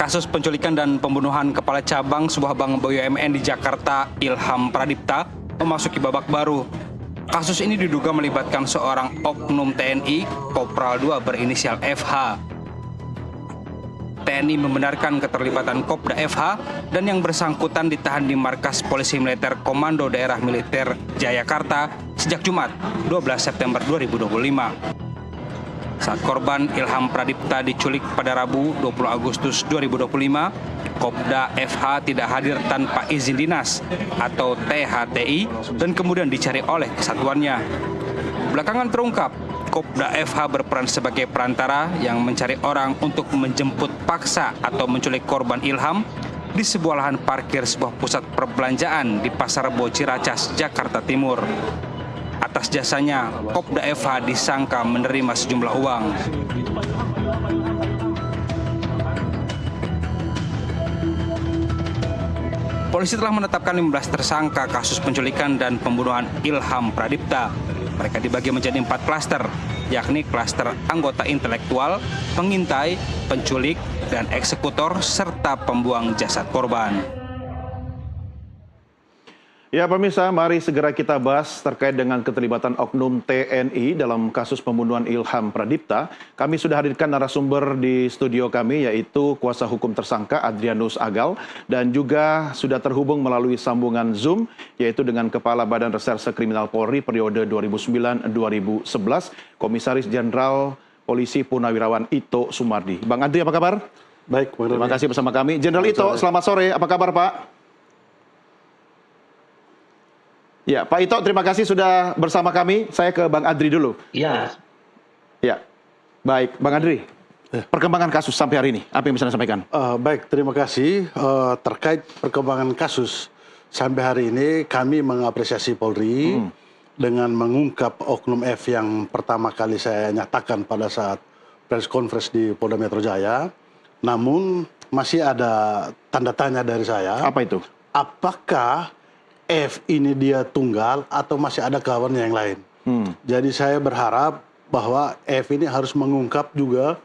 Kasus penculikan dan pembunuhan kepala cabang sebuah bank BUMN di Jakarta, Ilham Pradipta, memasuki babak baru. Kasus ini diduga melibatkan seorang oknum TNI, Kopral 2 berinisial FH. TNI membenarkan keterlibatan Kopda FH dan yang bersangkutan ditahan di markas Polisi Militer Komando Daerah Militer Jayakarta sejak Jumat 12 September 2025. Saat korban Ilham Pradipta diculik pada Rabu 20 Agustus 2025, Kopda FH tidak hadir tanpa izin dinas atau THTI dan kemudian dicari oleh kesatuannya. Belakangan terungkap, Kopda FH berperan sebagai perantara yang mencari orang untuk menjemput paksa atau menculik korban Ilham di sebuah lahan parkir sebuah pusat perbelanjaan di Pasar Rebo Ciracas, Jakarta Timur. Atas jasanya, Kopda FH disangka menerima sejumlah uang. Polisi telah menetapkan 15 tersangka kasus penculikan dan pembunuhan Ilham Pradipta. Mereka dibagi menjadi 4 klaster, yakni klaster anggota intelektual, pengintai, penculik, dan eksekutor, serta pembuang jasad korban. Ya pemirsa, mari segera kita bahas terkait dengan keterlibatan oknum TNI dalam kasus pembunuhan Ilham Pradipta. Kami sudah hadirkan narasumber di studio kami, yaitu kuasa hukum tersangka Adrianus Agal, dan juga sudah terhubung melalui sambungan Zoom, yaitu dengan Kepala Badan Reserse Kriminal Polri periode 2009-2011, Komisaris Jenderal Polisi Purnawirawan Ito Sumardi. Bang Adri, apa kabar? Baik, terima kasih bersama kami. Jenderal Ito, selamat sore. Apa kabar, Pak? Ya, Pak Ito, terima kasih sudah bersama kami. Saya ke Bang Adri dulu. Ya. Ya, baik. Bang Adri, perkembangan kasus sampai hari ini, apa yang bisa Anda sampaikan? Baik, terima kasih. Terkait perkembangan kasus sampai hari ini, kami mengapresiasi Polri dengan mengungkap oknum F yang pertama kali saya nyatakan pada saat press conference di Polda Metro Jaya. Namun, masih ada tanda tanya dari saya. Apa itu? Apakah F ini dia tunggal atau masih ada kawannya yang lain. Jadi saya berharap bahwa F ini harus mengungkap juga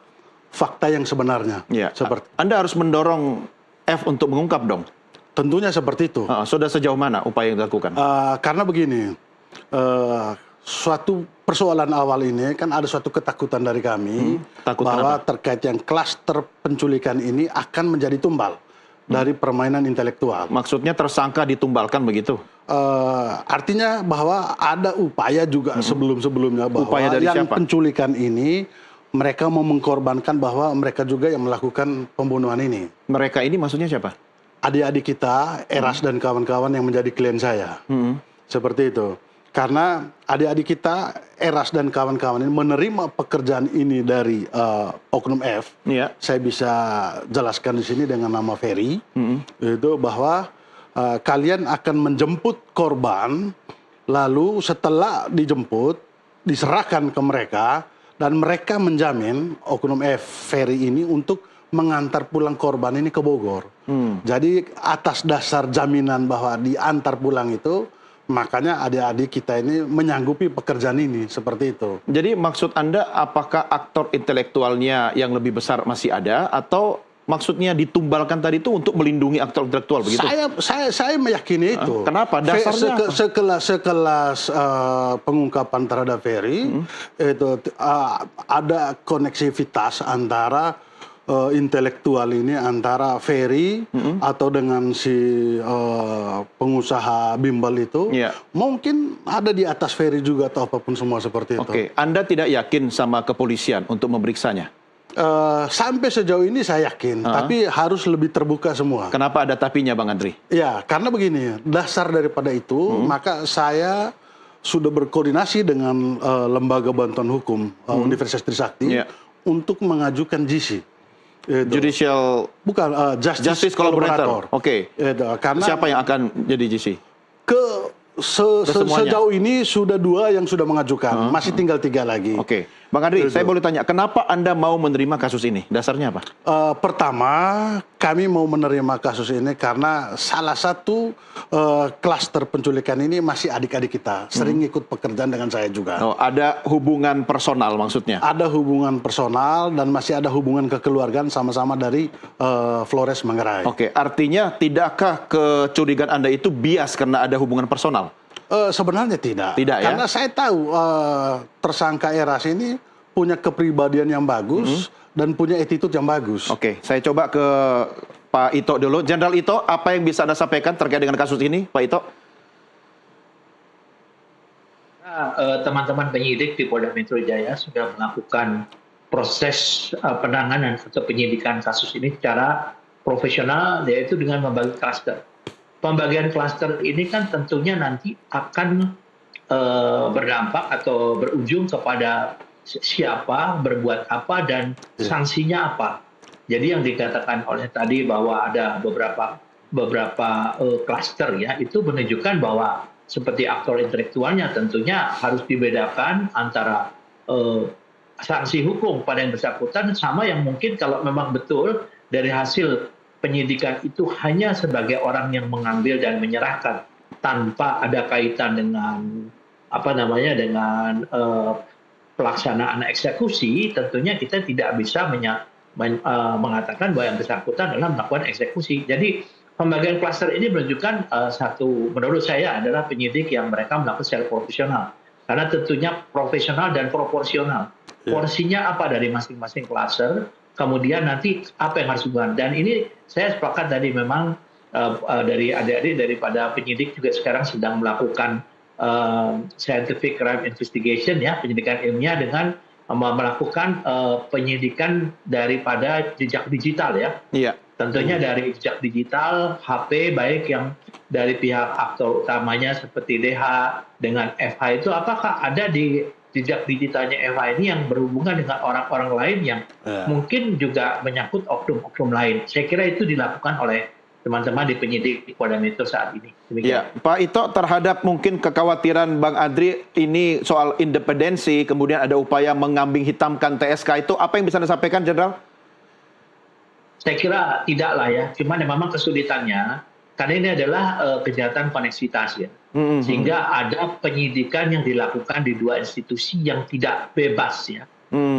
fakta yang sebenarnya. Ya. Seperti Anda harus mendorong F untuk mengungkap dong. tentunya seperti itu. Sudah sejauh mana upaya yang dilakukan? Karena begini, suatu persoalan awal ini kan ada suatu ketakutan dari kami bahwa terkait yang klaster penculikan ini akan menjadi tumbal dari permainan intelektual. Maksudnya tersangka ditumbalkan begitu? Artinya bahwa ada upaya juga sebelum-sebelumnya bahwa upaya dari yang siapa? penculikan ini mereka mau mengkorbankan bahwa mereka juga yang melakukan pembunuhan ini. Mereka ini maksudnya siapa? Adik-adik kita, Eras dan kawan-kawan yang menjadi klien saya. Seperti itu. Karena adik-adik kita, Eras dan kawan-kawan ini menerima pekerjaan ini dari oknum F. Saya bisa jelaskan di sini dengan nama Ferry. Itu bahwa kalian akan menjemput korban, lalu setelah dijemput, diserahkan ke mereka, dan mereka menjamin oknum F, Ferry ini untuk mengantar pulang korban ini ke Bogor. Jadi atas dasar jaminan bahwa diantar pulang itu, makanya adik-adik kita ini menyanggupi pekerjaan ini, seperti itu. Jadi maksud Anda apakah aktor intelektualnya yang lebih besar masih ada, atau maksudnya ditumbalkan tadi itu untuk melindungi aktor intelektual begitu? Saya meyakini itu. Kenapa? Dasarnya sekelas pengungkapan terhadap Ferry, itu ada koneksivitas antara intelektual ini, antara Ferry atau dengan si pengusaha bimbel itu, mungkin ada di atas Ferry juga atau apapun semua seperti itu. Oke, Anda tidak yakin sama kepolisian untuk memeriksanya? Sampai sejauh ini saya yakin, tapi harus lebih terbuka semua. Kenapa ada tapinya, Bang Andri? Ya, karena begini, dasar daripada itu, maka saya sudah berkoordinasi dengan lembaga bantuan hukum Universitas Trisakti untuk mengajukan GC. Judicial bukan Justice Collaborator. Oke. Karena siapa yang akan jadi GC? Sejauh ini sudah 2 yang sudah mengajukan, masih tinggal 3 lagi. Oke. Bang Andri, saya boleh tanya, kenapa Anda mau menerima kasus ini? Dasarnya apa? Pertama, kami mau menerima kasus ini karena salah satu klaster penculikan ini masih adik-adik kita, sering ikut pekerjaan dengan saya juga. Oh, ada hubungan personal maksudnya? Ada hubungan personal dan masih ada hubungan kekeluargaan sama-sama dari Flores Manggarai. Oke, artinya tidakkah kecurigaan Anda itu bias karena ada hubungan personal? Sebenarnya tidak. Tidak ya? Karena saya tahu tersangka Eras ini punya kepribadian yang bagus dan punya attitude yang bagus. Oke, saya coba ke Pak Ito dulu. Jenderal Ito, apa yang bisa Anda sampaikan terkait dengan kasus ini, Pak Ito? Teman-teman penyidik di Polda Metro Jaya sudah melakukan proses penanganan atau penyidikan kasus ini secara profesional, yaitu dengan membagi klaster. Pembagian klaster ini kan tentunya nanti akan berdampak atau berujung kepada siapa, berbuat apa, dan sanksinya apa. Jadi yang dikatakan oleh tadi bahwa ada beberapa klaster ya, itu menunjukkan bahwa seperti aktor intelektualnya tentunya harus dibedakan antara sanksi hukum pada yang bersangkutan sama yang mungkin kalau memang betul dari hasil penyidikan itu hanya sebagai orang yang mengambil dan menyerahkan tanpa ada kaitan dengan dengan pelaksanaan eksekusi, tentunya kita tidak bisa mengatakan bahwa yang bersangkutan adalah melakukan eksekusi. Jadi pembagian klaster ini menunjukkan menurut saya adalah penyidik yang mereka melakukan secara profesional, karena tentunya profesional dan proporsional. Porsinya apa dari masing-masing klaster, kemudian nanti apa yang harus dibuat. Dan ini saya sepakat tadi memang dari adik-adik daripada penyidik juga sekarang sedang melakukan scientific crime investigation ya, penyidikan ilmiah dengan melakukan penyidikan daripada jejak digital ya. Iya. Tentunya dari jejak digital, HP baik yang dari pihak aktor utamanya seperti DH dengan FH itu apakah ada di jejak digitalnya FH ini yang berhubungan dengan orang-orang lain yang mungkin juga menyangkut oknum-oknum lain. Saya kira itu dilakukan oleh teman-teman di penyidik di Polda Metro saat ini. Ya, Pak Ito, terhadap mungkin kekhawatiran Bang Andri ini soal independensi, kemudian ada upaya mengambing hitamkan TSK itu, apa yang bisa Anda sampaikan, Jenderal? Saya kira tidaklah ya, cuman memang kesulitannya, karena ini adalah kejahatan koneksitas ya. Sehingga ada penyidikan yang dilakukan di dua institusi yang tidak bebas ya.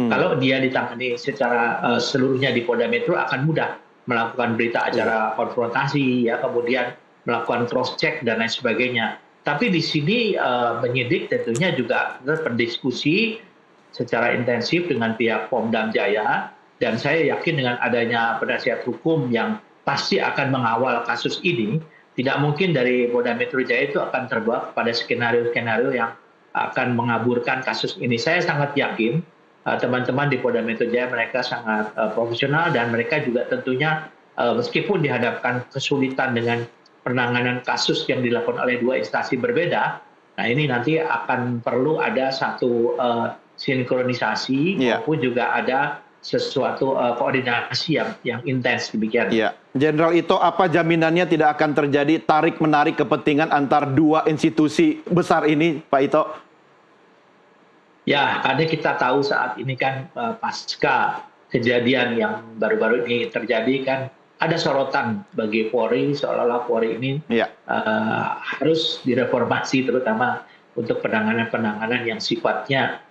Kalau dia ditangani secara seluruhnya di Polda Metro akan mudah melakukan berita acara konfrontasi ya, kemudian melakukan cross check dan lain sebagainya. Tapi di sini penyidik tentunya juga berdiskusi secara intensif dengan pihak Polda Jaya, dan saya yakin dengan adanya penasihat hukum yang pasti akan mengawal kasus ini, tidak mungkin dari Polda Metro Jaya itu akan terbawa pada skenario-skenario yang akan mengaburkan kasus ini. Saya sangat yakin teman-teman di Polda Metro Jaya mereka sangat profesional, dan mereka juga tentunya meskipun dihadapkan kesulitan dengan penanganan kasus yang dilakukan oleh dua instansi berbeda, nah ini nanti akan perlu ada satu sinkronisasi maupun juga ada sesuatu koordinasi yang intens demikian. Iya, Jenderal Ito, apa jaminannya tidak akan terjadi tarik-menarik kepentingan antar dua institusi besar ini, Pak Ito? Ya, karena kita tahu saat ini kan pasca kejadian yang baru-baru ini terjadi kan ada sorotan bagi Polri, seolah-olah Polri ini harus direformasi, terutama untuk penanganan-penanganan yang sifatnya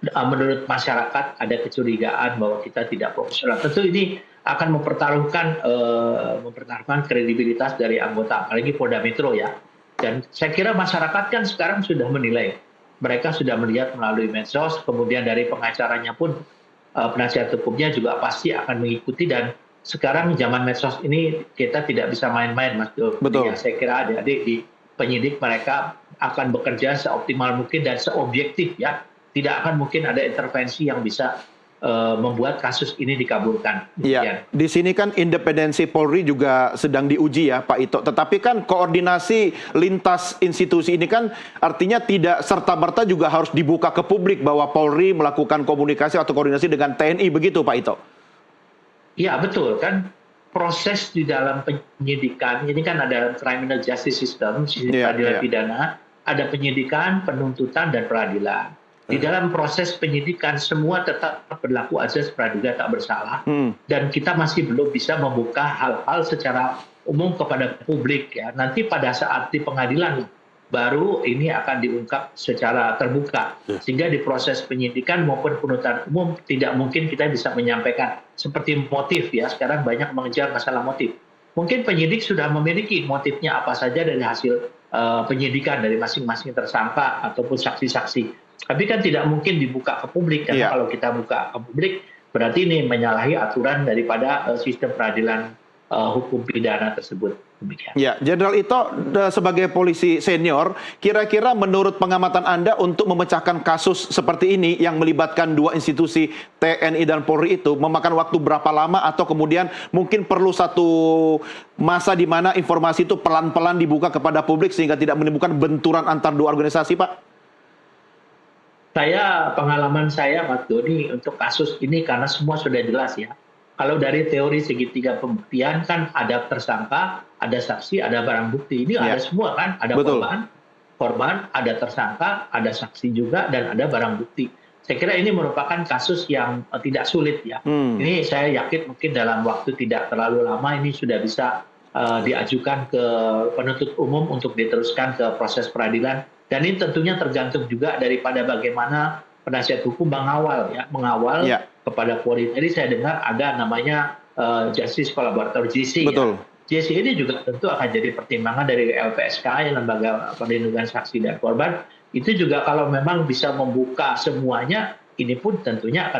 menurut masyarakat ada kecurigaan bahwa kita tidak profesional. Tentu ini akan mempertaruhkan kredibilitas dari anggota, apalagi Polda Metro ya. Dan saya kira masyarakat kan sekarang sudah menilai. Mereka sudah melihat melalui medsos, kemudian dari pengacaranya pun penasihat hukumnya juga pasti akan mengikuti, dan sekarang zaman medsos ini kita tidak bisa main-main, Mas Jo. Betul. Ya, saya kira adik-adik di penyidik mereka akan bekerja seoptimal mungkin dan seobjektif ya. Tidak akan mungkin ada intervensi yang bisa membuat kasus ini dikaburkan. Iya, di sini kan independensi Polri juga sedang diuji ya, Pak Ito. Tetapi kan koordinasi lintas institusi ini kan artinya tidak serta-merta juga harus dibuka ke publik bahwa Polri melakukan komunikasi atau koordinasi dengan TNI, begitu Pak Ito? Iya, betul kan. Proses di dalam penyidikan, ini kan ada criminal justice system, sistem peradilan pidana, ada penyidikan, penuntutan, dan peradilan. Di dalam proses penyidikan semua tetap berlaku azas praduga tak bersalah, dan kita masih belum bisa membuka hal-hal secara umum kepada publik ya. Nanti pada saat di pengadilan baru ini akan diungkap secara terbuka, sehingga di proses penyidikan maupun penuntutan umum tidak mungkin kita bisa menyampaikan seperti motif ya. Sekarang banyak mengejar masalah motif. Mungkin penyidik sudah memiliki motifnya apa saja dari hasil penyidikan dari masing-masing tersangka ataupun saksi-saksi. Tapi kan tidak mungkin dibuka ke publik, karena kalau kita buka ke publik berarti ini menyalahi aturan daripada sistem peradilan hukum pidana tersebut. Demikian. Ya, Jenderal Ito sebagai polisi senior, kira-kira menurut pengamatan Anda untuk memecahkan kasus seperti ini yang melibatkan dua institusi TNI dan Polri itu memakan waktu berapa lama, atau kemudian mungkin perlu satu masa di mana informasi itu pelan-pelan dibuka kepada publik sehingga tidak menimbulkan benturan antar dua organisasi, Pak? Pengalaman saya, Mas Doni, untuk kasus ini karena semua sudah jelas ya. Kalau dari teori segitiga pembuktian kan ada tersangka, ada saksi, ada barang bukti. Ini ada semua kan, ada korban, ada tersangka, ada saksi juga, dan ada barang bukti. Saya kira ini merupakan kasus yang tidak sulit ya. Ini saya yakin mungkin dalam waktu tidak terlalu lama ini sudah bisa diajukan ke penuntut umum untuk diteruskan ke proses peradilan. Dan ini tentunya tergantung juga daripada bagaimana penasihat hukum mengawal kepada Polri. Jadi saya dengar ada namanya Justice Collaborator JC. Betul. Ya. JC ini juga tentu akan jadi pertimbangan dari LPSK, Lembaga Perlindungan Saksi dan Korban. Itu juga kalau memang bisa membuka semuanya, ini pun tentunya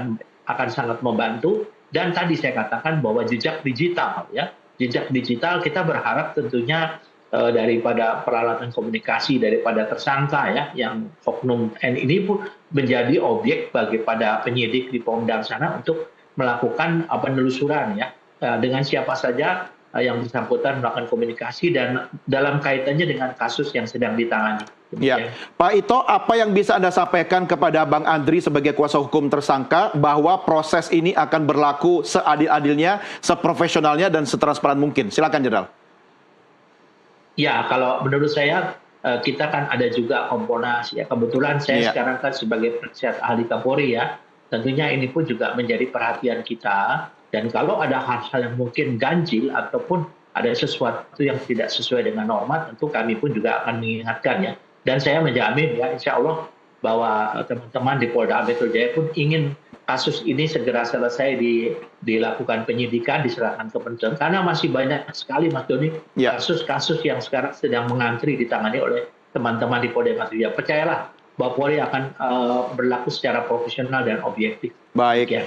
akan sangat membantu. Dan tadi saya katakan bahwa jejak digital ya, jejak digital kita berharap tentunya daripada peralatan komunikasi daripada tersangka ya, yang oknum N ini pun menjadi objek bagi pada penyidik di Pemdam sana untuk melakukan penelusuran ya, dengan siapa saja yang bersangkutan melakukan komunikasi dan dalam kaitannya dengan kasus yang sedang ditangani. Ya, Pak Ito, apa yang bisa Anda sampaikan kepada Bang Andri sebagai kuasa hukum tersangka bahwa proses ini akan berlaku seadil-adilnya, seprofesionalnya dan setransparan mungkin? Silakan, Jenderal. Ya, kalau menurut saya kita kan ada juga Komponas ya. Kebetulan saya sekarang kan sebagai penasihat ahli Kapolri ya. Tentunya ini pun juga menjadi perhatian kita. Dan kalau ada hal-hal yang mungkin ganjil ataupun ada sesuatu yang tidak sesuai dengan norma, tentu kami pun juga akan mengingatkan ya. Dan saya menjamin ya, insya Allah bahwa teman-teman di Polda Metro Jaya pun ingin kasus ini segera selesai dilakukan penyidikan, diserahkan ke penuntutan. Karena masih banyak sekali, Mas Doni, kasus-kasus yang sekarang sedang mengantri ditangani oleh teman-teman di Polda Metro Jaya. Percayalah bahwa Polri akan berlaku secara profesional dan objektif. Baik.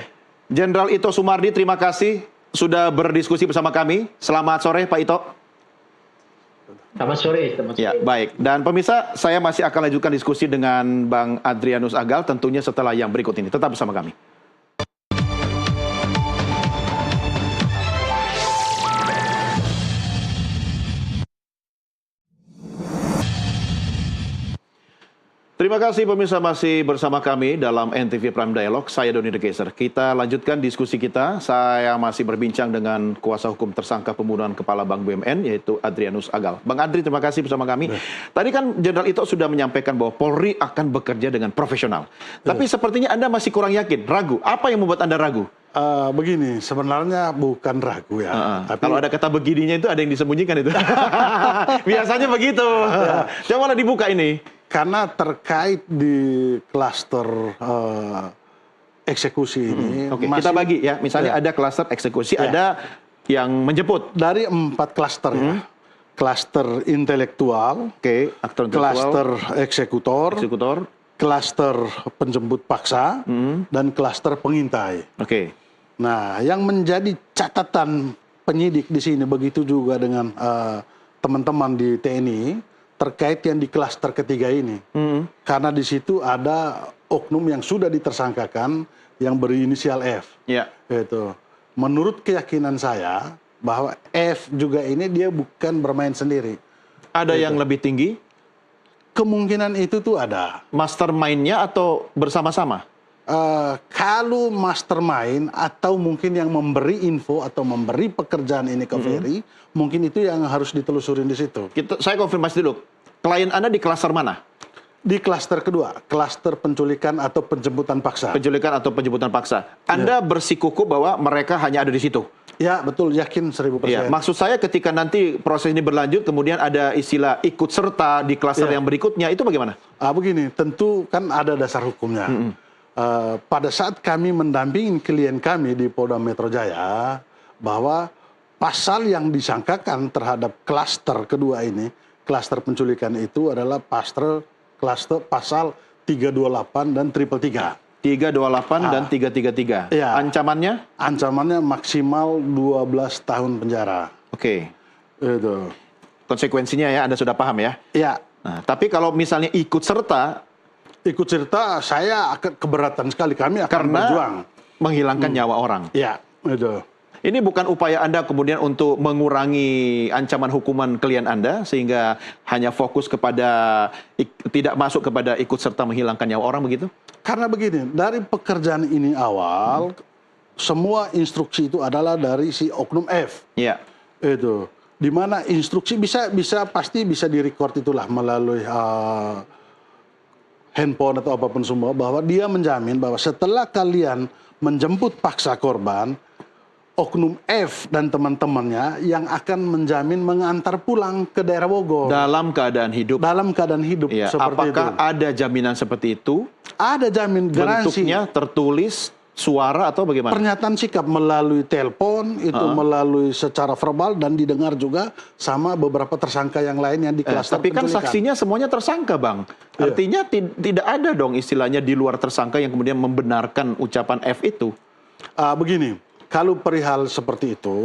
Jenderal Ito Sumardi, terima kasih sudah berdiskusi bersama kami. Selamat sore, Pak Ito. Selamat sore, teman-teman. Ya, baik. Dan pemirsa, saya masih akan lanjutkan diskusi dengan Bang Adrianus Agal tentunya setelah yang berikut ini. Tetap bersama kami. Terima kasih pemirsa masih bersama kami dalam NTV Prime Dialog. Saya Doni Degeser. Kita lanjutkan diskusi kita. Saya masih berbincang dengan kuasa hukum tersangka pembunuhan kepala Bank BUMN yaitu Adrianus Agal. Bang Adri, terima kasih bersama kami. Tadi kan Jenderal Ito sudah menyampaikan bahwa Polri akan bekerja dengan profesional. Tapi sepertinya Anda masih kurang yakin, ragu. Apa yang membuat Anda ragu? Begini, sebenarnya bukan ragu ya. Tapi kalau ada kata begininya itu ada yang disembunyikan itu. Biasanya begitu. Cobalah dibuka ini. Karena terkait di klaster eksekusi ini. Oke, kita bagi ya. Misalnya ada klaster eksekusi, ada yang menjemput. Dari 4 klaster ya. Klaster intelektual, klaster eksekutor, klaster penjemput paksa, dan klaster pengintai. Nah, yang menjadi catatan penyidik di sini begitu juga dengan teman-teman di TNI terkait yang di klaster ketiga ini. Karena di situ ada oknum yang sudah ditersangkakan yang berinisial F. Gitu. Menurut keyakinan saya bahwa F juga ini dia bukan bermain sendiri. Ada yang lebih tinggi? Kemungkinan itu tuh ada. Mastermind-nya atau bersama-sama? Kalau mastermind atau mungkin yang memberi info atau memberi pekerjaan ini ke Ferry, mungkin itu yang harus ditelusurin di situ. Saya konfirmasi dulu. Klien Anda di klaster mana? Di klaster kedua, klaster penculikan atau penjemputan paksa. Penculikan atau penjemputan paksa. Anda bersikukuh bahwa mereka hanya ada di situ? Ya, betul. Yakin 1000%. Ya, maksud saya ketika nanti proses ini berlanjut, kemudian ada istilah ikut serta di klaster yang berikutnya, itu bagaimana? Begini, tentu kan ada dasar hukumnya. Pada saat kami mendampingi klien kami di Polda Metro Jaya, bahwa pasal yang disangkakan terhadap klaster kedua ini, klaster penculikan itu adalah pasal 328 dan 333. 328 dan 333. Iya. Ancamannya? Ancamannya maksimal 12 tahun penjara. Oke. Itu. Konsekuensinya ya, Anda sudah paham ya? Ya, Nah, tapi kalau misalnya ikut serta, ikut serta saya akan keberatan sekali. Kami akan karena berjuang. menghilangkan nyawa orang. Ya, itu. Ini bukan upaya Anda kemudian untuk mengurangi ancaman hukuman klien Anda sehingga hanya fokus kepada tidak masuk kepada ikut serta menghilangkan nyawa orang begitu? Karena begini, dari pekerjaan ini awal, semua instruksi itu adalah dari si oknum F. Iya. Itu. Di mana instruksi pasti bisa direcord itulah melalui handphone atau apapun semua, bahwa dia menjamin bahwa setelah kalian menjemput paksa korban, oknum F dan teman-temannya yang akan menjamin mengantar pulang ke daerah Bogor. Dalam keadaan hidup. Dalam keadaan hidup Ya, seperti apakah itu. ada jaminan seperti itu? Ada jamin garansi. Bentuknya tertulis, suara atau bagaimana? Pernyataan sikap melalui telepon, itu melalui secara verbal dan didengar juga sama beberapa tersangka yang lain yang di klaster Tapi kan penculikan. saksinya semuanya tersangka, Bang. Artinya tidak ada dong istilahnya di luar tersangka yang kemudian membenarkan ucapan F itu. Begini, kalau perihal seperti itu,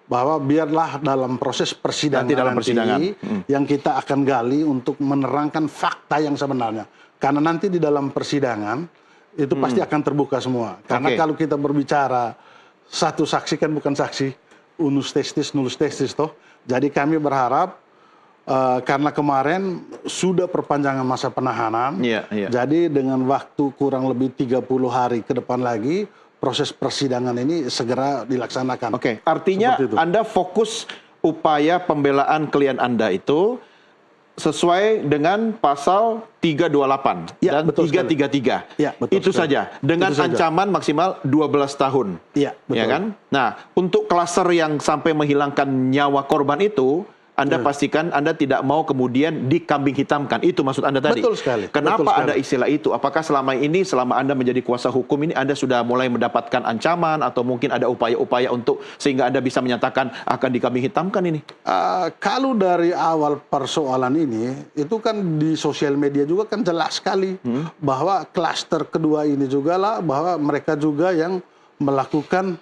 bahwa biarlah dalam proses persidangan Nanti dalam persidangan. yang kita akan gali untuk menerangkan fakta yang sebenarnya. Karena nanti di dalam persidangan itu pasti akan terbuka semua. Karena kalau kita berbicara satu saksi kan bukan saksi, unus testis, nullus testis toh. Jadi kami berharap karena kemarin sudah perpanjangan masa penahanan, jadi dengan waktu kurang lebih 30 hari ke depan lagi, proses persidangan ini segera dilaksanakan. Oke, artinya Anda fokus upaya pembelaan klien Anda itu sesuai dengan pasal 328 dan 333. Ya, betul itu sekali. saja. Dengan Itu saja. ancaman maksimal 12 tahun. Iya, betul. Ya kan? Nah, untuk klaster yang sampai menghilangkan nyawa korban itu, Anda pastikan Anda tidak mau kemudian dikambing hitamkan. Itu maksud Anda tadi. Betul sekali. Kenapa Betul sekali. ada istilah itu? Apakah selama ini, selama Anda menjadi kuasa hukum ini, Anda sudah mulai mendapatkan ancaman atau mungkin ada upaya-upaya untuk sehingga Anda bisa menyatakan akan dikambing hitamkan ini? Kalau dari awal persoalan ini, itu kan di sosial media juga kan jelas sekali bahwa klaster kedua ini juga lah, bahwa mereka juga yang melakukan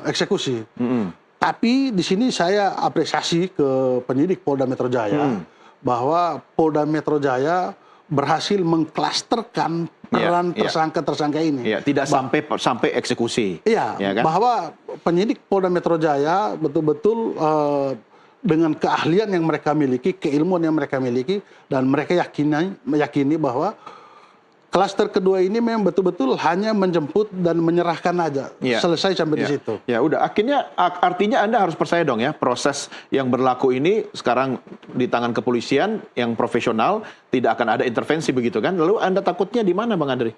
eksekusi. Tapi di sini saya apresiasi ke penyidik Polda Metro Jaya bahwa Polda Metro Jaya berhasil mengklasterkan peran tersangka-tersangka ini. Ya, tidak sampai eksekusi. Iya, ya kan? bahwa penyidik Polda Metro Jaya betul-betul dengan keahlian yang mereka miliki, keilmuan yang mereka miliki, dan mereka meyakini bahwa klaster kedua ini memang betul-betul hanya menjemput dan menyerahkan aja. Selesai sampai di situ. Ya udah, artinya Anda harus percaya dong ya, proses yang berlaku ini sekarang di tangan kepolisian yang profesional, tidak akan ada intervensi begitu kan? Lalu Anda takutnya di mana Bang Andri?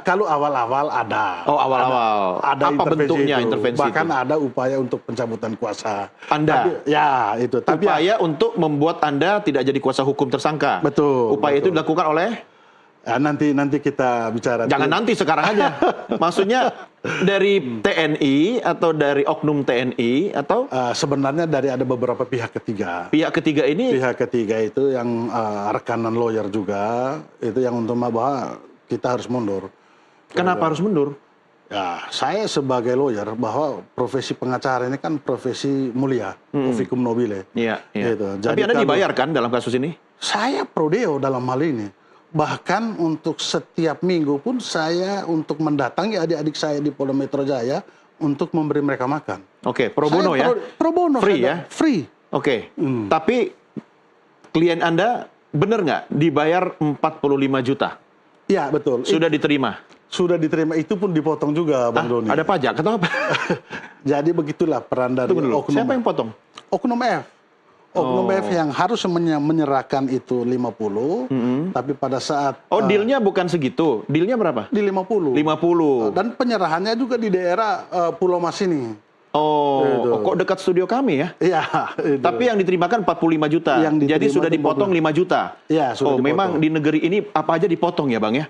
Kalau awal-awal ada. Oh, awal-awal. Ada apa bentuknya itu. intervensi Bahkan itu? ada upaya untuk pencabutan kuasa. Anda? Itu. Tapi upaya untuk membuat Anda tidak jadi kuasa hukum tersangka? Betul. Upaya itu dilakukan oleh? Nanti kita bicara. Jangan nanti, sekarang aja. Maksudnya dari TNI atau dari oknum TNI atau? Sebenarnya dari ada beberapa pihak ketiga. Pihak ketiga ini? Pihak ketiga itu yang rekanan lawyer juga, itu yang untuk bahwa kita harus mundur. Kenapa harus mundur? Ya, saya sebagai lawyer bahwa profesi pengacara ini kan profesi mulia, oficum nobile. Iya. Gitu. Tapi Anda dibayar kan dalam kasus ini? Saya prodeo dalam hal ini. Bahkan untuk setiap minggu pun saya untuk mendatangi adik-adik saya di Polda Metro Jaya untuk memberi mereka makan. Oke, pro bono ya? Pro bono. Free ya? Free. Oke. Tapi klien Anda benar nggak dibayar 45 juta? Iya, betul. Sudah diterima? Sudah diterima, itu pun dipotong juga Bang Doni. Ada pajak atau apa? Jadi begitulah peran dari oknum. Siapa yang potong? Oknum F. Oknum BF yang harus menyerahkan itu 50, tapi pada saat dealnya bukan segitu. Dealnya berapa? di 50. 50. Dan penyerahannya juga di daerah Pulau Mas ini. Kok dekat studio kami ya? Iya. Tapi yang diterimakan 45 juta. Jadi sudah dipotong 5 juta. Iya, sudah dipotong. Memang di negeri ini apa aja dipotong ya, Bang ya?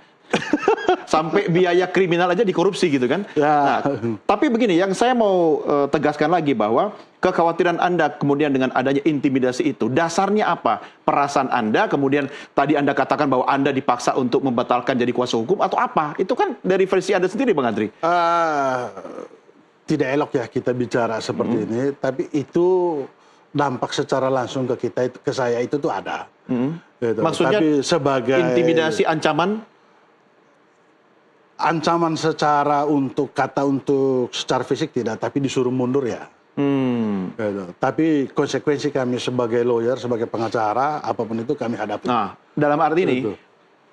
Sampai biaya kriminal aja dikorupsi gitu kan? Ya. Nah, tapi begini, yang saya mau tegaskan lagi bahwa kekhawatiran Anda kemudian dengan adanya intimidasi itu, dasarnya apa? Perasaan Anda, kemudian tadi Anda katakan bahwa Anda dipaksa untuk membatalkan jadi kuasa hukum, atau apa? Itu kan dari versi Anda sendiri, Bang Andri. Tidak elok ya kita bicara seperti ini, tapi itu dampak secara langsung ke kita, ke saya itu tuh ada. Gitu. Maksudnya tapi sebagai intimidasi, ancaman secara untuk secara fisik tidak, tapi disuruh mundur ya. Gitu. Tapi konsekuensi kami sebagai lawyer, sebagai pengacara, apapun itu kami hadapi. Nah, dalam arti ini,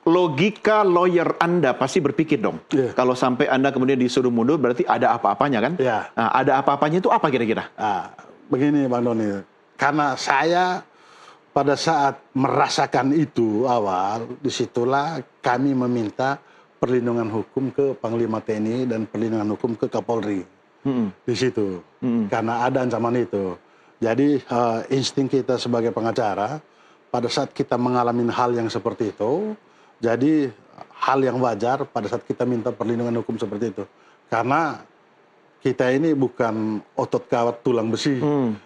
logika lawyer Anda pasti berpikir dong. Kalau sampai Anda kemudian disuruh mundur, berarti ada apa-apanya kan? Nah, ada apa-apanya itu apa kira-kira? Begini Bang Doni, karena saya pada saat merasakan itu awal, disitulah kami meminta perlindungan hukum ke Panglima TNI dan perlindungan hukum ke Kapolri. Di situ, karena ada ancaman itu. Jadi insting kita sebagai pengacara, pada saat kita mengalami hal yang seperti itu, jadi hal yang wajar pada saat kita minta perlindungan hukum seperti itu. Karena kita ini bukan otot kawat tulang besi.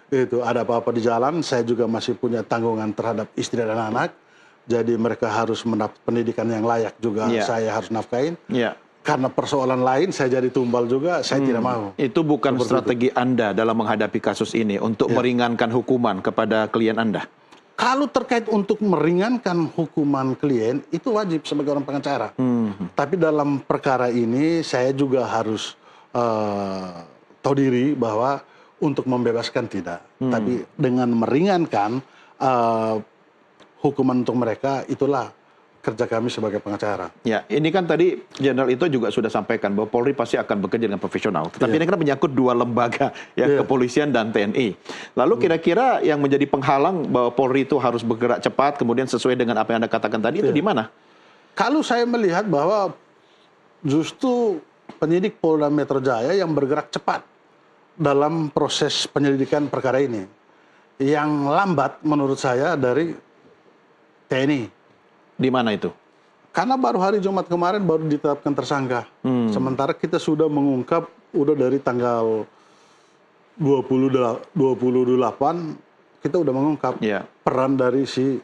Itu ada apa-apa di jalan, saya juga masih punya tanggungan terhadap istri dan anak. Jadi mereka harus mendapat pendidikan yang layak juga, saya harus nafkahin. Karena persoalan lain saya jadi tumbal juga, saya tidak mau. Itu bukan strategi Anda dalam menghadapi kasus ini untuk meringankan hukuman kepada klien Anda? Kalau terkait untuk meringankan hukuman klien, itu wajib sebagai orang pengacara. Tapi dalam perkara ini saya juga harus tahu diri bahwa untuk membebaskan tidak. Tapi dengan meringankan hukuman untuk mereka, itulah kerja kami sebagai pengacara. Ya, ini kan tadi Jenderal Ito juga sudah sampaikan bahwa Polri pasti akan bekerja dengan profesional. Tapi ini kan menyangkut dua lembaga, ya, kepolisian dan TNI. Lalu kira-kira yang menjadi penghalang bahwa Polri itu harus bergerak cepat, kemudian sesuai dengan apa yang Anda katakan tadi, itu di mana? Kalau saya melihat bahwa justru penyidik Polda Metro Jaya yang bergerak cepat dalam proses penyelidikan perkara ini. Yang lambat menurut saya dari TNI. Di mana itu? Karena baru hari Jumat kemarin baru ditetapkan tersangka. Sementara kita sudah mengungkap, udah dari tanggal 28, kita udah mengungkap peran dari si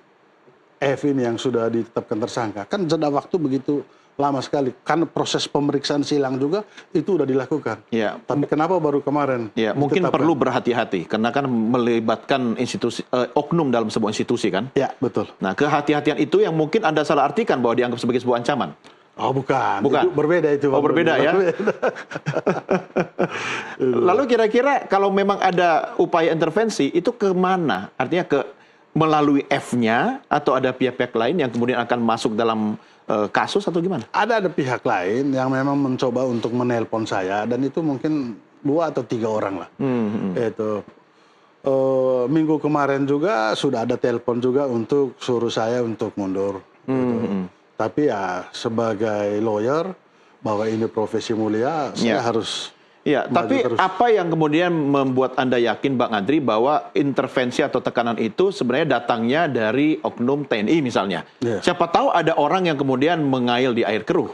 F ini yang sudah ditetapkan tersangka. Kan jeda waktu begitu lama sekali. Kan proses pemeriksaan silang juga itu udah dilakukan. Tapi kenapa baru kemarin? Mungkin perlu berhati-hati karena kan melibatkan institusi oknum dalam sebuah institusi kan? Ya, betul. Nah, kehati-hatian itu yang mungkin Anda salah artikan bahwa dianggap sebagai sebuah ancaman. Oh, bukan. Bukan. Itu berbeda itu. Oh, berbeda ya. Lalu kira-kira kalau memang ada upaya intervensi itu kemana? Artinya melalui F-nya atau ada pihak-pihak lain yang kemudian akan masuk dalam kasus atau gimana? Ada pihak lain yang memang mencoba untuk menelpon saya dan itu mungkin 2 atau 3 orang lah. Itu minggu kemarin juga sudah ada telepon juga untuk suruh saya untuk mundur. Tapi ya sebagai lawyer bahwa ini profesi mulia, saya harus. Ya, tapi apa yang kemudian membuat Anda yakin, Bang Andri, bahwa intervensi atau tekanan itu sebenarnya datangnya dari oknum TNI misalnya? Siapa tahu ada orang yang kemudian mengail di air keruh.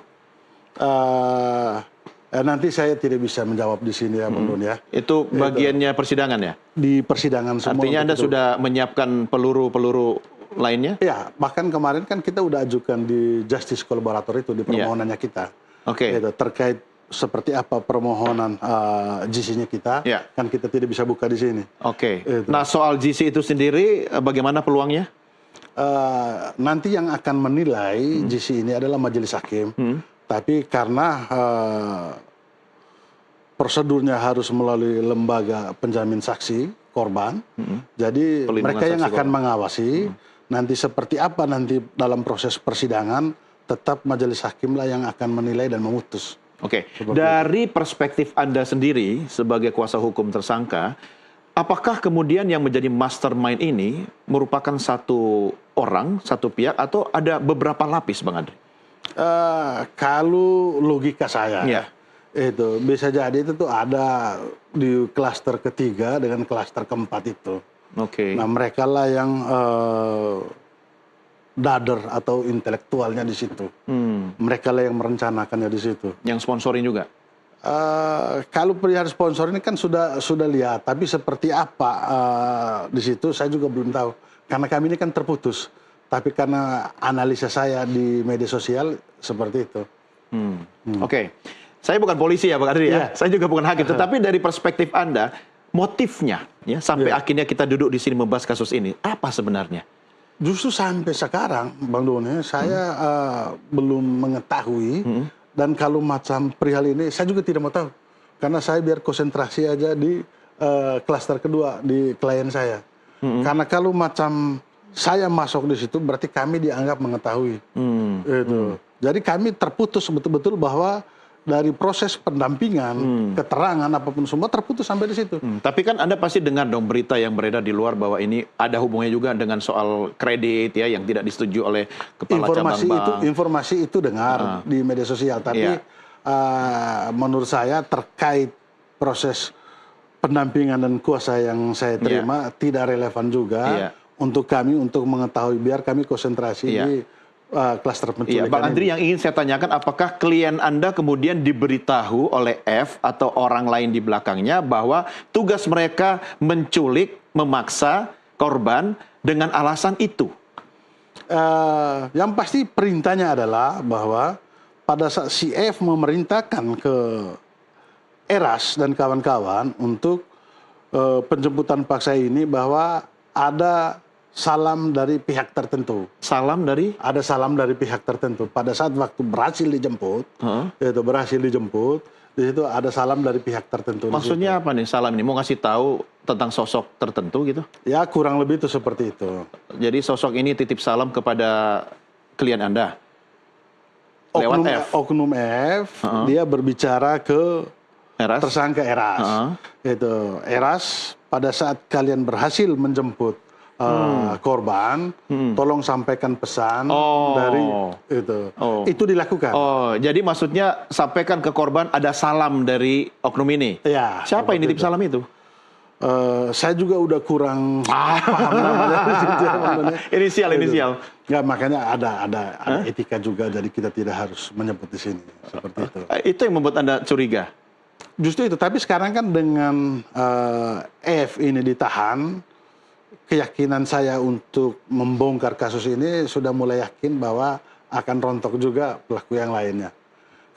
Nanti saya tidak bisa menjawab di sini ya, Bang Don ya. Itu bagiannya persidangan ya? Di persidangan semua. Artinya Anda sudah menyiapkan peluru-peluru lainnya? Ya, bahkan kemarin kan kita udah ajukan di Justice Collaborator itu, di permohonannya kita. Terkait seperti apa permohonan GC-nya kita, kan kita tidak bisa buka di sini. Nah, soal GC itu sendiri, bagaimana peluangnya? Nanti yang akan menilai GC ini adalah majelis hakim. Tapi karena prosedurnya harus melalui lembaga penjamin saksi korban, jadi mereka yang akan mengawasi nanti seperti apa nanti dalam proses persidangan, tetap majelis hakim lah yang akan menilai dan memutus. Seperti dari perspektif Anda sendiri sebagai kuasa hukum tersangka, Apakah kemudian yang menjadi mastermind ini merupakan satu orang, satu pihak, atau ada beberapa lapis, Bang Adri? Kalau logika saya, Iya. itu bisa jadi itu tuh ada di klaster ketiga dengan klaster keempat itu. Oke. Nah, mereka lah yang dader atau intelektualnya di situ. Mereka lah yang merencanakannya di situ. Yang sponsorin juga? Kalau perihal sponsor ini kan sudah lihat, tapi seperti apa di situ saya juga belum tahu. Karena kami ini kan terputus. Tapi karena analisa saya di media sosial seperti itu. Oke. Saya bukan polisi ya, Bang Adri ya. Iya. Saya juga bukan hakim. Tetapi dari perspektif Anda, motifnya ya sampai akhirnya kita duduk di sini membahas kasus ini, apa sebenarnya? Justru sampai sekarang, Bang Doni, saya belum mengetahui. Dan kalau macam perihal ini, saya juga tidak mau tahu. Karena saya biar konsentrasi aja di klaster kedua, di klien saya. Karena kalau macam saya masuk di situ, berarti kami dianggap mengetahui. Itu. Jadi kami terputus betul-betul bahwa dari proses pendampingan, keterangan, apapun semua terputus sampai di situ. Tapi kan Anda pasti dengar dong berita yang beredar di luar bahwa ini ada hubungannya juga dengan soal kredit ya yang tidak disetujui oleh kepala cabang bank. Informasi itu dengar di media sosial, tapi menurut saya terkait proses pendampingan dan kuasa yang saya terima tidak relevan juga untuk kami untuk mengetahui, biar kami konsentrasi di klaster penculikan. Bang Andri, yang ingin saya tanyakan, apakah klien Anda kemudian diberitahu oleh F atau orang lain di belakangnya bahwa tugas mereka menculik, memaksa korban dengan alasan itu? Yang pasti perintahnya adalah bahwa pada saat si F memerintahkan ke Eras dan kawan-kawan untuk penjemputan paksa ini bahwa ada salam dari pihak tertentu. Salam dari? Ada salam dari pihak tertentu. Pada saat waktu berhasil dijemput, di situ ada salam dari pihak tertentu. Maksudnya apa nih salam ini? Mau ngasih tahu tentang sosok tertentu gitu? Ya kurang lebih itu seperti itu. Jadi sosok ini titip salam kepada klien Anda? Lewat F? Oknum F, dia berbicara ke Eras? tersangka Eras. Eras, pada saat kalian berhasil menjemput korban, tolong sampaikan pesan dari itu. Itu dilakukan. Jadi maksudnya sampaikan ke korban ada salam dari oknum ini. Ya. Siapa yang nitip salam itu? Saya juga udah kurang paham namanya. Inisial. Nggak, makanya ada etika juga, jadi kita tidak harus menyebut di sini seperti itu. Itu yang membuat Anda curiga? Justru itu. Tapi sekarang kan dengan F ini ditahan, keyakinan saya untuk membongkar kasus ini sudah mulai yakin bahwa akan rontok juga pelaku yang lainnya.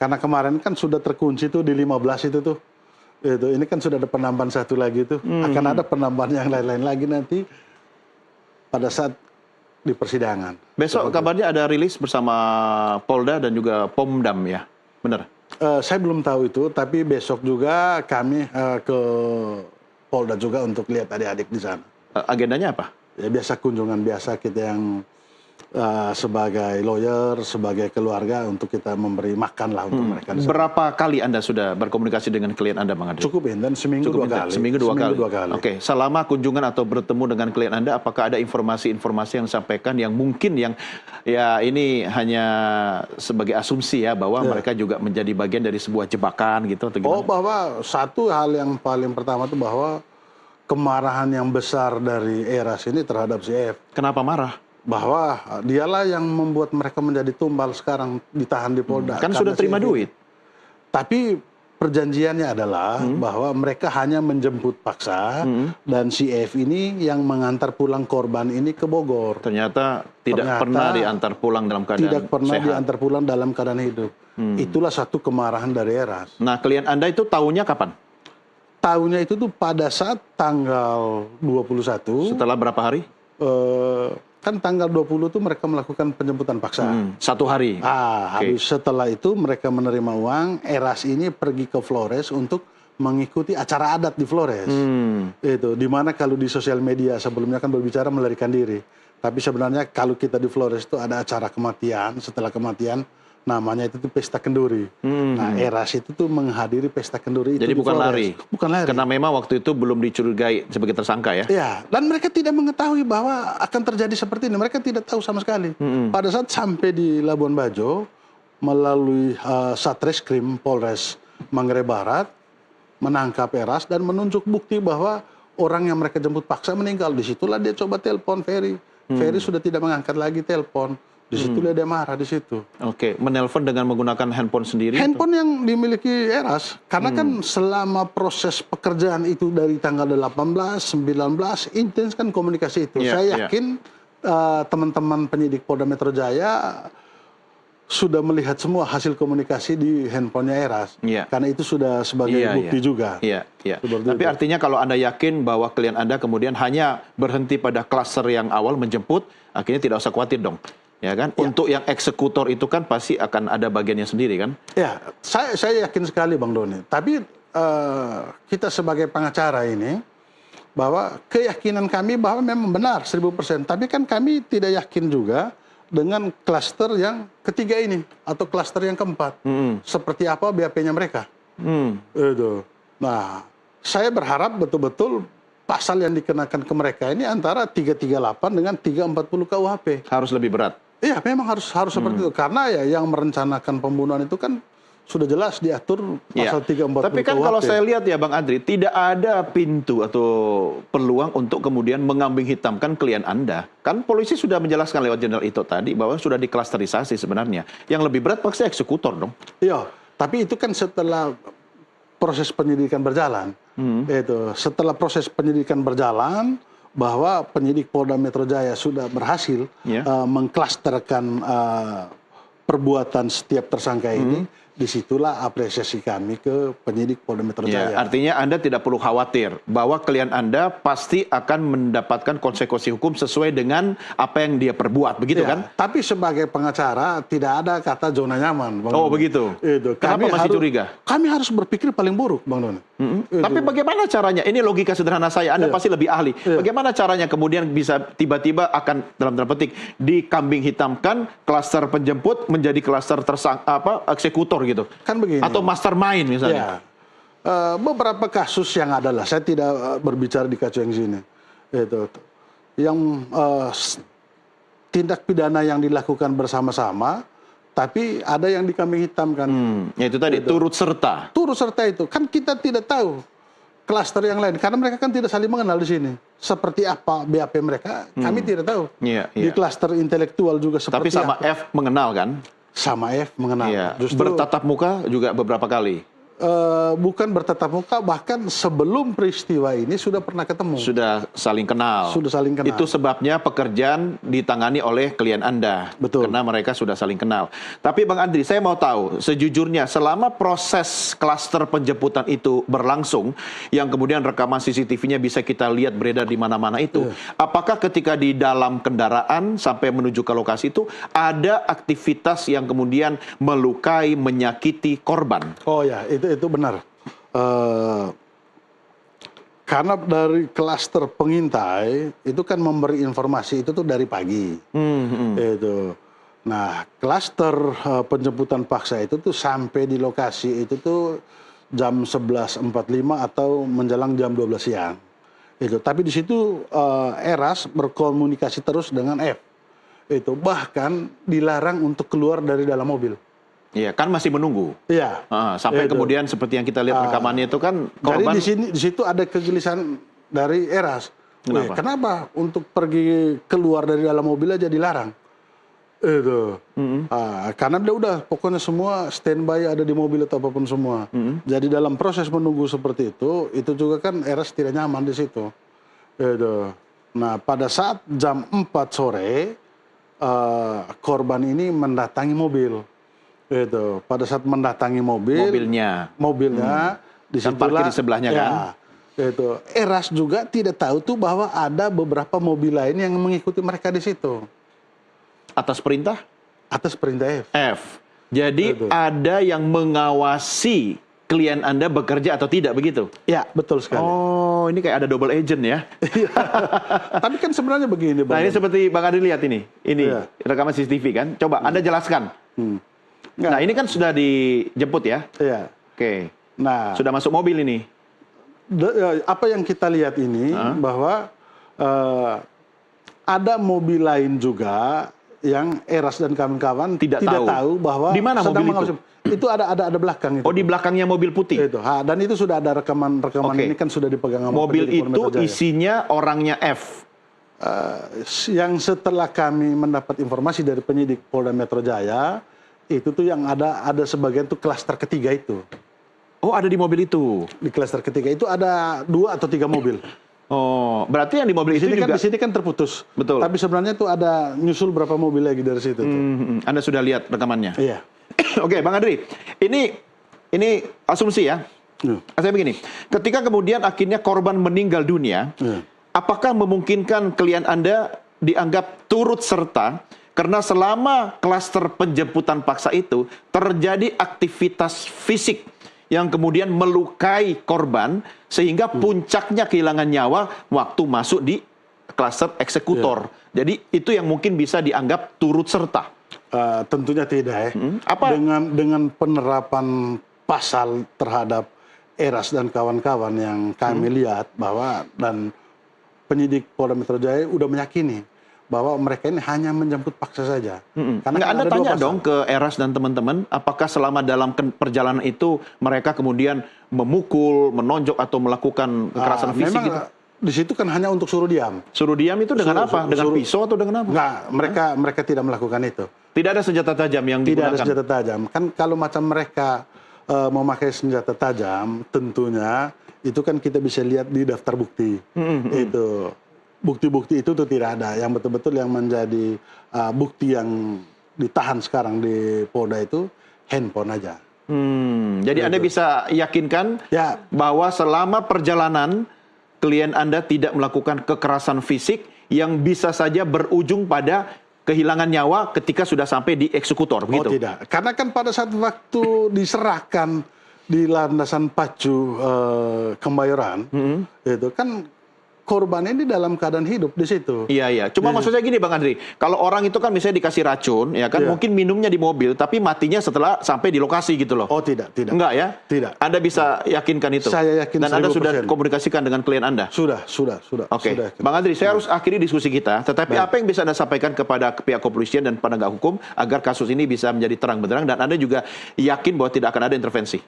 Karena kemarin kan sudah terkunci tuh di 15 itu tuh. Ini kan sudah ada penambahan satu lagi tuh. Akan ada penambahan yang lain-lain lagi nanti pada saat di persidangan. Besok kabarnya ada rilis bersama Polda dan juga Pomdam ya? Benar? Saya belum tahu itu, tapi besok juga kami ke Polda juga untuk lihat adik-adik di sana. Agendanya apa? Ya biasa kunjungan biasa kita yang sebagai lawyer, sebagai keluarga untuk kita memberi makan lah untuk mereka. Berapa kali Anda sudah berkomunikasi dengan klien Anda, Bang Adri? Cukup dan seminggu dua kali. Seminggu dua kali. Oke, selama kunjungan atau bertemu dengan klien Anda, apakah ada informasi-informasi yang disampaikan yang mungkin yang ya ini hanya sebagai asumsi ya bahwa mereka juga menjadi bagian dari sebuah jebakan gitu atau gimana? Bahwa satu hal yang paling pertama itu bahwa kemarahan yang besar dari Eras ini terhadap si F. Kenapa marah? Bahwa dialah yang membuat mereka menjadi tumbal sekarang ditahan di Polda. Kan sudah terima duit. Tapi perjanjiannya adalah bahwa mereka hanya menjemput paksa dan si F ini yang mengantar pulang korban ini ke Bogor. Ternyata pernah diantar pulang dalam keadaan tidak pernah sehat. diantar pulang dalam keadaan hidup. Itulah satu kemarahan dari Eras. Nah, klien Anda itu tahunya kapan? Tahunya itu tuh pada saat tanggal 21. Setelah berapa hari? Kan tanggal 20 itu mereka melakukan penjemputan paksa. Satu hari. Habis setelah itu mereka menerima uang, Eras ini pergi ke Flores untuk mengikuti acara adat di Flores. Itu dimana kalau di sosial media sebelumnya kan berbicara melarikan diri. Tapi sebenarnya kalau kita di Flores itu ada acara kematian, setelah kematian namanya itu tuh pesta kenduri. Nah, Eras itu tuh menghadiri pesta kenduri itu. Jadi di bukan Flores. lari. Bukan lari. Karena memang waktu itu belum dicurigai sebagai tersangka ya. Ya, dan mereka tidak mengetahui bahwa akan terjadi seperti ini. Mereka tidak tahu sama sekali. Pada saat sampai di Labuan Bajo, melalui Satreskrim Polres Manggarai Barat, menangkap Eras dan menunjuk bukti bahwa orang yang mereka jemput paksa meninggal. Disitulah dia coba telepon Ferry. Ferry sudah tidak mengangkat lagi telepon. Disitulah dia marah di situ. Oke, menelpon dengan menggunakan handphone sendiri? Handphone yang dimiliki Eras, karena kan selama proses pekerjaan itu dari tanggal 18, 19, intens kan komunikasi itu. Iya, Saya iya. yakin teman-teman penyidik Polda Metro Jaya sudah melihat semua hasil komunikasi di handphonenya Eras. Iya. Karena itu sudah sebagai bukti juga. Iya, iya. Seperti Tapi itu. artinya kalau Anda yakin bahwa klien Anda kemudian hanya berhenti pada klaster yang awal menjemput, akhirnya tidak usah khawatir dong. Ya kan? Ya. Untuk yang eksekutor itu kan pasti akan ada bagiannya sendiri kan? Ya, saya yakin sekali Bang Doni. Tapi kita sebagai pengacara ini, bahwa keyakinan kami bahwa memang benar 1000%. Tapi kan kami tidak yakin juga dengan klaster yang ketiga ini atau klaster yang keempat. Seperti apa BAP-nya mereka. Itu. Nah, saya berharap betul-betul pasal yang dikenakan ke mereka ini antara 338 dengan 340 KUHP. Harus lebih berat. Iya, memang harus seperti itu. Karena ya yang merencanakan pembunuhan itu kan sudah jelas diatur pasal 340 Tapi kan KUHP. kalau saya lihat ya Bang Adri, tidak ada pintu atau peluang untuk kemudian mengambing hitamkan klien Anda. Kan polisi sudah menjelaskan lewat Jenderal Ito tadi bahwa sudah diklasterisasi sebenarnya. Yang lebih berat pasti eksekutor dong. Iya, tapi itu kan setelah proses penyidikan berjalan. Itu setelah proses penyidikan berjalan, bahwa penyidik Polda Metro Jaya sudah berhasil mengklasterkan perbuatan setiap tersangka ini. Disitulah apresiasi kami ke penyidik Polda Metro Jaya. Artinya Anda tidak perlu khawatir bahwa klien Anda pasti akan mendapatkan konsekuensi hukum sesuai dengan apa yang dia perbuat, begitu kan? Tapi sebagai pengacara tidak ada kata zona nyaman, Bang Oh, Doni. begitu. Itu. Kenapa masih curiga? Kami harus berpikir paling buruk, Bang Doni. Tapi bagaimana caranya? Ini logika sederhana saya, Anda pasti lebih ahli. Bagaimana caranya kemudian bisa tiba-tiba akan dalam tanda petik dikambing hitamkan klaster penjemput menjadi klaster eksekutor gitu? Kan begini. Atau mastermind misalnya. Beberapa kasus yang ada lah, saya tidak berbicara di kasus yang sini. Itu. Yang tindak pidana yang dilakukan bersama-sama, tapi ada yang dikambing hitamkan. Ya itu tadi, turut serta. Turut serta itu. Kan kita tidak tahu klaster yang lain. Karena mereka kan tidak saling mengenal di sini. Seperti apa BAP mereka, kami tidak tahu. Di klaster intelektual juga seperti Tapi sama apa. F mengenal kan? Sama F mengenal. Justru bertatap muka juga beberapa kali. Bukan bertatap muka, bahkan sebelum peristiwa ini sudah pernah ketemu. Sudah saling kenal. Sudah saling kenal. Itu sebabnya pekerjaan ditangani oleh klien Anda. Betul. Karena mereka sudah saling kenal. Tapi Bang Andri, saya mau tahu, sejujurnya selama proses klaster penjemputan itu berlangsung, yang kemudian rekaman CCTV-nya bisa kita lihat beredar di mana-mana itu, apakah ketika di dalam kendaraan sampai menuju ke lokasi itu, ada aktivitas yang kemudian melukai, menyakiti korban? Oh ya, itu benar. Karena dari klaster pengintai itu kan memberi informasi itu tuh dari pagi. Itu. Nah, klaster penjemputan paksa itu tuh sampai di lokasi itu tuh jam 11.45 atau menjelang jam 12 siang. Itu. Tapi di situ Eras berkomunikasi terus dengan F. Itu bahkan dilarang untuk keluar dari dalam mobil. Iya, kan masih menunggu. Iya. Sampai kemudian seperti yang kita lihat rekamannya itu kan korban. Jadi di situ ada kegelisahan dari Eras. Kenapa? Kenapa untuk pergi keluar dari dalam mobil aja dilarang? Itu. Karena dia udah pokoknya semua standby ada di mobil atau apapun semua. Jadi dalam proses menunggu seperti itu juga kan Eras tidak nyaman di situ. Itu. Nah, pada saat jam 4 sore korban ini mendatangi mobil. Itu. Pada saat mendatangi mobilnya di dan parkir di sebelahnya kan. Itu. Eras juga tidak tahu tuh bahwa ada beberapa mobil lain yang mengikuti mereka di situ. Atas perintah? Atas perintah F. Jadi ada yang mengawasi klien Anda bekerja atau tidak begitu? Ya, betul sekali. Oh, ini kayak ada double agent ya. Tapi kan sebenarnya begini, Bang. Nah, ini seperti Bang Adri lihat ini. Ini rekaman CCTV kan. Coba Anda jelaskan. Nah, ini kan sudah dijemput ya? Iya. Oke. Nah, Sudah masuk mobil ini? apa yang kita lihat ini bahwa ada mobil lain juga yang Eras dan kawan-kawan Tidak tahu. bahwa Di mana sedang mobil itu? itu ada belakang itu. Oh, di belakangnya mobil putih? Itu. Dan itu sudah ada rekaman Oke. ini kan sudah dipegang sama Mobil penyidik Polda itu Metro Jaya. isinya orangnya F? Yang setelah kami mendapat informasi dari penyidik Polda Metro Jaya, itu tuh yang ada sebagian tuh klaster ketiga itu. Oh, ada di mobil itu? Di klaster ketiga itu ada 2 atau 3 mobil. Oh, berarti yang di mobil itu juga... Di sini kan terputus. Betul. Tapi sebenarnya tuh ada nyusul berapa mobil lagi dari situ. Tuh. Anda sudah lihat rekamannya? Iya. Oke, Bang Andri, ini asumsi ya. Saya begini, ketika kemudian akhirnya korban meninggal dunia, apakah memungkinkan klien Anda dianggap turut serta karena selama klaster penjemputan paksa itu terjadi aktivitas fisik yang kemudian melukai korban sehingga puncaknya kehilangan nyawa waktu masuk di klaster eksekutor. Jadi itu yang mungkin bisa dianggap turut serta. Tentunya tidak ya. Apa? Dengan penerapan pasal terhadap Eras dan kawan-kawan yang kami lihat bahwa dan penyidik Polda Metro Jaya udah meyakini bahwa mereka ini hanya menjemput paksa saja. Karena kan Anda ada 2 tanya pasal. dong ke Eras dan teman-teman, apakah selama dalam perjalanan itu mereka kemudian memukul, menonjok atau melakukan kekerasan fisik memang gitu? di situ kan hanya untuk suruh diam. Suruh diam itu dengan apa? Dengan pisau atau dengan apa? Enggak, mereka tidak melakukan itu. Tidak ada senjata tajam yang Tidak digunakan? ada senjata tajam. Kan kalau macam mereka memakai senjata tajam, tentunya itu kan kita bisa lihat di daftar bukti. Itu bukti-bukti itu tuh tidak ada. Yang betul-betul yang menjadi bukti yang ditahan sekarang di Polda itu handphone aja. Jadi Anda bisa yakinkan Ya. bahwa selama perjalanan klien Anda tidak melakukan kekerasan fisik yang bisa saja berujung pada kehilangan nyawa ketika sudah sampai di eksekutor, begitu? Oh tidak, karena kan pada saat waktu diserahkan di landasan pacu Kemayoran, itu kan korban ini dalam keadaan hidup di situ. Iya. Cuma maksud saya gini, Bang Andri, kalau orang itu kan misalnya dikasih racun, ya kan, mungkin minumnya di mobil, tapi matinya setelah sampai di lokasi gitu loh. Oh tidak. Enggak ya? Tidak. Anda bisa yakinkan itu? Saya yakin Dan Anda 1000%. sudah komunikasikan dengan klien Anda? Sudah. Oke, Sudah. Bang Andri, saya harus akhiri diskusi kita. Tetapi apa yang bisa Anda sampaikan kepada pihak kepolisian dan penegak hukum agar kasus ini bisa menjadi terang benderang dan Anda juga yakin bahwa tidak akan ada intervensi?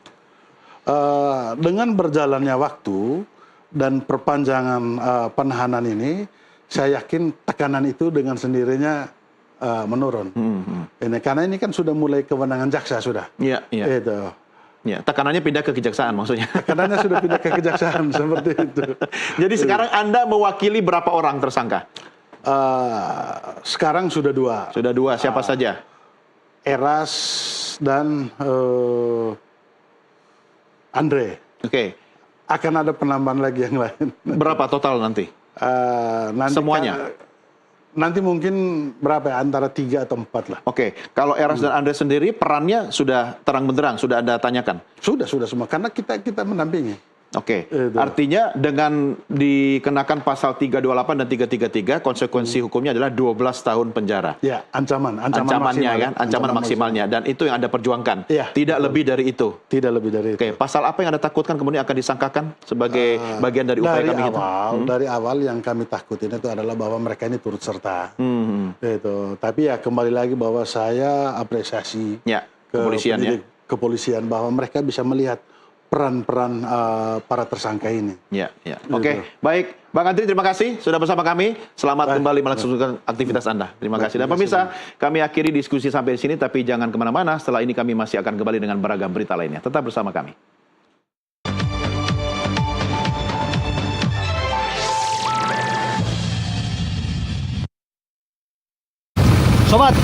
Dengan berjalannya waktu dan perpanjangan penahanan ini, saya yakin tekanan itu dengan sendirinya menurun. Ini karena ini kan sudah mulai kewenangan jaksa sudah. Iya. Itu. Ya, tekanannya pindah ke kejaksaan maksudnya. Tekanannya sudah pindah ke kejaksaan seperti itu. Jadi sekarang Anda mewakili berapa orang tersangka? Sekarang sudah 2. Sudah 2, siapa saja? Eras dan Andre. Oke. Akan ada penambahan lagi yang lain. Berapa total nanti? Nanti Semuanya? Nanti mungkin berapa ya? Antara 3 atau 4 lah. Oke. Kalau Eras dan Andre sendiri perannya sudah terang benderang, sudah Anda tanyakan? Sudah semua. Karena kita mendampingi. Oke, Itu. artinya dengan dikenakan pasal 328 dan 333, konsekuensi hukumnya adalah 12 tahun penjara. Ya, ancamannya Ancamannya maksimal. kan, ancaman maksimalnya. Dan itu yang Anda perjuangkan, Iya, tidak betul. lebih dari itu. Tidak lebih dari itu. Oke, pasal apa yang Anda takutkan kemudian akan disangkakan sebagai bagian dari upaya kami kita? Dari awal yang kami takutin itu adalah bahwa mereka ini turut serta. Itu. Tapi ya kembali lagi bahwa saya apresiasi Ya, ke kepolisian ya. kepolisian bahwa mereka bisa melihat peran-peran para tersangka ini. Ya. Oke, baik. Bang Andri, terima kasih sudah bersama kami. Selamat kembali melaksanakan aktivitas Anda. Terima kasih. Dan pemirsa, kami akhiri diskusi sampai di sini, tapi jangan kemana-mana. Setelah ini kami masih akan kembali dengan beragam berita lainnya. Tetap bersama kami. Sobat,